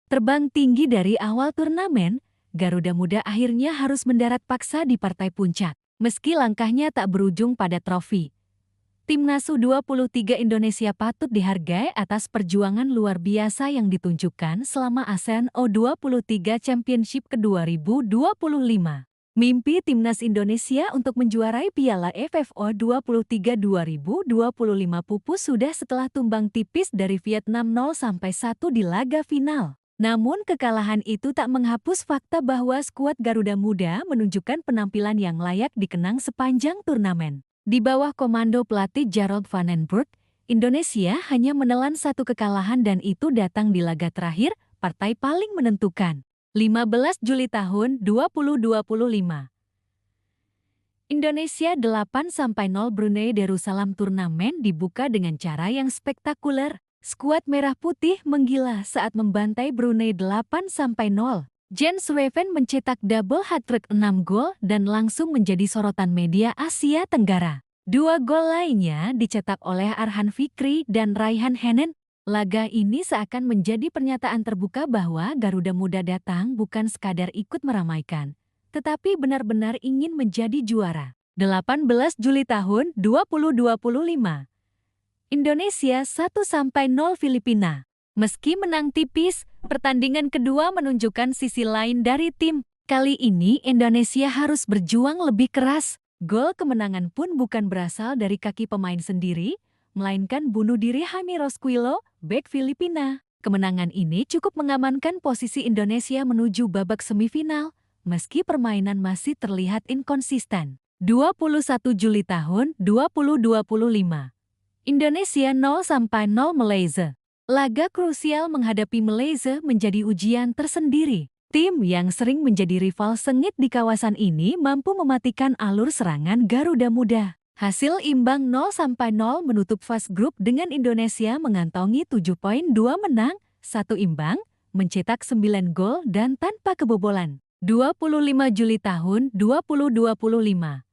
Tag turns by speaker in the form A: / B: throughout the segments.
A: Terbang tinggi dari awal turnamen, Garuda Muda akhirnya harus mendarat paksa di partai puncak. Meski langkahnya tak berujung pada trofi, Timnas U23 Indonesia patut dihargai atas perjuangan luar biasa yang ditunjukkan selama ASEAN U23 Championship ke-2025. Mimpi Timnas Indonesia untuk menjuarai Piala AFF U23 2025 pupus sudah setelah tumbang tipis dari Vietnam 0-1 di laga final. Namun kekalahan itu tak menghapus fakta bahwa skuad Garuda Muda menunjukkan penampilan yang layak dikenang sepanjang turnamen. Di bawah komando pelatih Gerald van den Burg, Indonesia hanya menelan satu kekalahan dan itu datang di laga terakhir, partai paling menentukan. 15 Juli tahun 2025. Indonesia 8-0 Brunei Darussalam. Turnamen dibuka dengan cara yang spektakuler. Skuad Merah Putih menggila saat membantai Brunei 8-0. Jens Weven mencetak double hat-trick 6 gol dan langsung menjadi sorotan media Asia Tenggara. 2 gol lainnya dicetak oleh Arhan Fikri dan Raihan Henen. Laga ini seakan menjadi pernyataan terbuka bahwa Garuda Muda datang bukan sekadar ikut meramaikan, tetapi benar-benar ingin menjadi juara. 18 Juli tahun 2025. Indonesia 1-0 Filipina. Meski menang tipis, pertandingan kedua menunjukkan sisi lain dari tim. Kali ini Indonesia harus berjuang lebih keras. Gol kemenangan pun bukan berasal dari kaki pemain sendiri, melainkan bunuh diri Jaime Rosquillo, bek Filipina. Kemenangan ini cukup mengamankan posisi Indonesia menuju babak semifinal, meski permainan masih terlihat inkonsisten. 21 Juli tahun 2025. Indonesia 0-0 Malaysia. Laga krusial menghadapi Malaysia menjadi ujian tersendiri. Tim yang sering menjadi rival sengit di kawasan ini mampu mematikan alur serangan Garuda Muda. Hasil imbang 0-0 menutup fase grup dengan Indonesia mengantongi 7 poin, 2 menang, 1 imbang, mencetak 9 gol dan tanpa kebobolan. 25 Juli tahun 2025.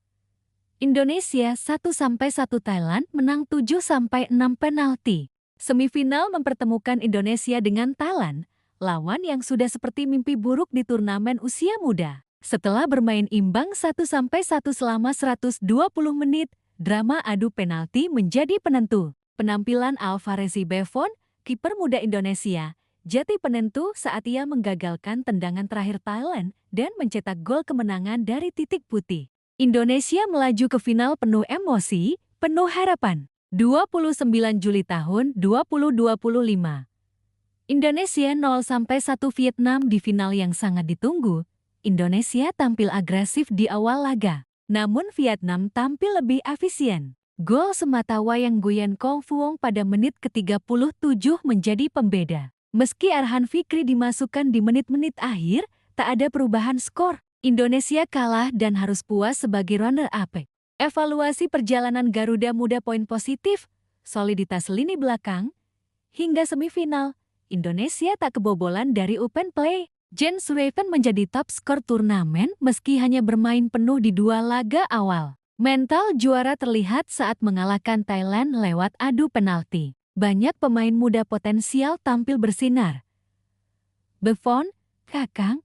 A: Indonesia 1-1 Thailand menang 7-6 penalti. Semifinal mempertemukan Indonesia dengan Thailand, lawan yang sudah seperti mimpi buruk di turnamen usia muda. Setelah bermain imbang 1-1 selama 120 menit, drama adu penalti menjadi penentu. Penampilan Alvarezi Buffon, kiper muda Indonesia, jadi penentu saat ia menggagalkan tendangan terakhir Thailand dan mencetak gol kemenangan dari titik putih. Indonesia melaju ke final penuh emosi, penuh harapan. 29 Juli tahun 2025. Indonesia 0-1 Vietnam di final yang sangat ditunggu. Indonesia tampil agresif di awal laga, namun Vietnam tampil lebih efisien. Gol semata wayang Nguyen Kong Phuong pada menit ke-37 menjadi pembeda. Meski Arhan Fikri dimasukkan di menit-menit akhir, tak ada perubahan skor. Indonesia kalah dan harus puas sebagai runner-up. Evaluasi perjalanan Garuda Muda poin positif, soliditas lini belakang, hingga semifinal, Indonesia tak kebobolan dari open play. Jens Weven menjadi top skor turnamen meski hanya bermain penuh di 2 laga awal. Mental juara terlihat saat mengalahkan Thailand lewat adu penalti. Banyak pemain muda potensial tampil bersinar. Buffon, Kakang,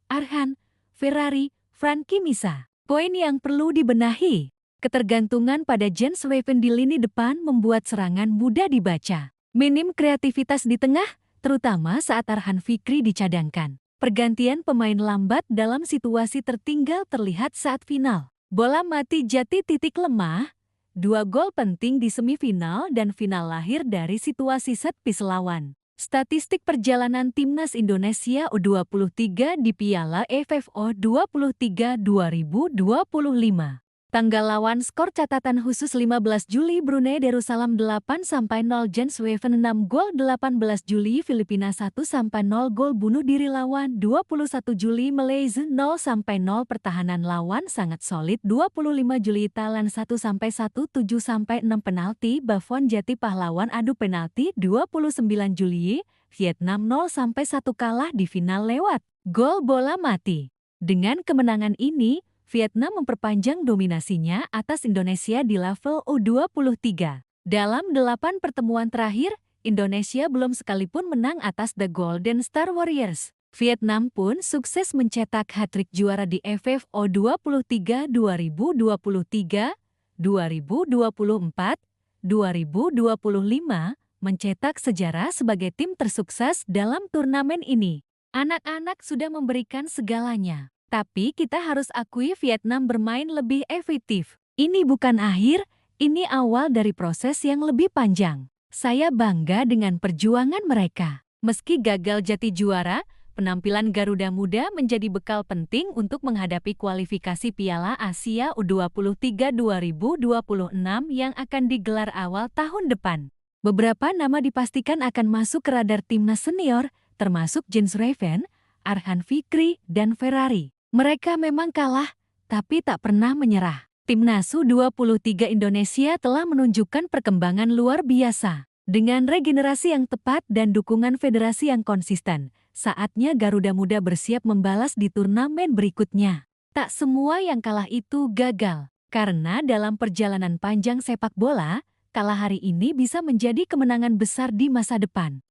A: Arhan, Ferrari, Frankie Misa. Poin yang perlu dibenahi. Ketergantungan pada Jens Weven di lini depan membuat serangan mudah dibaca. Minim kreativitas di tengah, terutama saat Arhan Fikri dicadangkan. Pergantian pemain lambat dalam situasi tertinggal terlihat saat final. Bola mati jati titik lemah. 2 gol penting di semifinal dan final lahir dari situasi set piece lawan. Statistik perjalanan Timnas Indonesia U23 di Piala AFF U23 2025. Tanggal lawan skor catatan khusus 15 Juli Brunei Darussalam 8-0 Jens Weven 6 gol. 18 Juli Filipina 1-0 gol bunuh diri lawan. 21 Juli Malaysia 0-0 pertahanan lawan sangat solid. 25 Juli Thailand 1-1 7-6 penalti Buffon jadi pahlawan adu penalti. 29 Juli Vietnam 0-1 kalah di final lewat gol bola mati. Dengan kemenangan ini, Vietnam memperpanjang dominasinya atas Indonesia di level U23. Dalam 8 pertemuan terakhir, Indonesia belum sekalipun menang atas The Golden Star Warriors. Vietnam pun sukses mencetak hat-trick juara di FFO 23 2023, 2024, 2025, mencetak sejarah sebagai tim tersukses dalam turnamen ini. Anak-anak sudah memberikan segalanya, tapi kita harus akui Vietnam bermain lebih efektif. Ini bukan akhir, ini awal dari proses yang lebih panjang. Saya bangga dengan perjuangan mereka. Meski gagal jadi juara, penampilan Garuda Muda menjadi bekal penting untuk menghadapi kualifikasi Piala Asia U23 2026 yang akan digelar awal tahun depan. Beberapa nama dipastikan akan masuk ke radar timnas senior, termasuk Jens Raven, Arhan Fikri, dan Ferrari. Mereka memang kalah, tapi tak pernah menyerah. Timnas U23 Indonesia telah menunjukkan perkembangan luar biasa. Dengan regenerasi yang tepat dan dukungan federasi yang konsisten, saatnya Garuda Muda bersiap membalas di turnamen berikutnya. Tak semua yang kalah itu gagal, karena dalam perjalanan panjang sepak bola, kalah hari ini bisa menjadi kemenangan besar di masa depan.